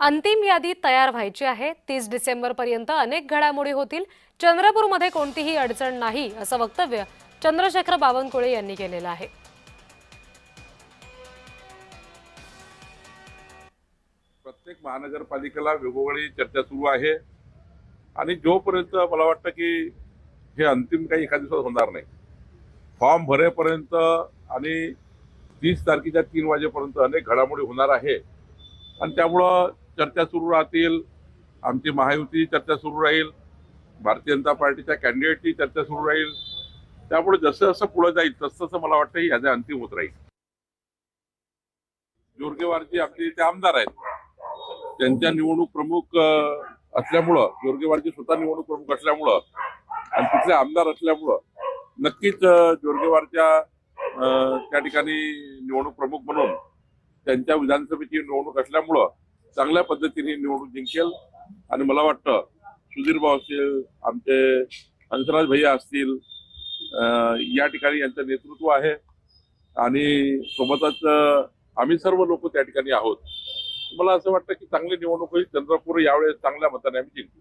अंतिम यादी तयार व्हायची आहे। 30 डिसेंबरपर्यंत अनेक घडामोडी होतील। चंद्रपूरमध्ये कोणतीही अडचण नाही असं वक्तव्य चंद्रशेखर बावनकुळे यांनी केलेलं आहे। प्रत्येक महानगरपालिकेला वेगवेगळी चर्चा सुरू आहे आणि जोपर्यंत मला वाटतं की हे अंतिम काही एका दिवसात होणार नाही, फॉर्म भरेपर्यंत आणि 30 तारखेच्या 3 वाजेपर्यंत अनेक घडामोडी होणार आहे आणि त्यामुळं चर्चा सुरू राहतील। आमची महायुती चर्चा सुरू राहील, भारतीय जनता पार्टीच्या कॅन्डिडेटची चर्चा सुरू राहील। त्यामुळे जसं जसं पुढे जाईल तसं तसं मला वाटतं ही यादी अंतिम होत राहील। जोरगेवारजी आपले ते आमदार आहेत, त्यांच्या निवडणूक प्रमुख असल्यामुळं, जोरगेवारजी स्वतः निवडणूक प्रमुख असल्यामुळं आणि तिथले आमदार असल्यामुळं नक्कीच जोरगेवारच्या त्या ठिकाणी निवडणूक प्रमुख म्हणून त्यांच्या विधानसभेची निवडणूक असल्यामुळं चांगल्या पद्धतीने निवडणूक जिंकेल आणि मला वाटतं सुधीर भाऊ असतील, आमचे हंसराज भैया असतील, या ठिकाणी यांचं नेतृत्व आहे आणि सोबतच आम्ही सर्व लोक त्या ठिकाणी आहोत। मला असं वाटतं की चांगली निवडणूक होईल, चंद्रपूर यावेळेस चांगल्या मताने आम्ही जिंकू।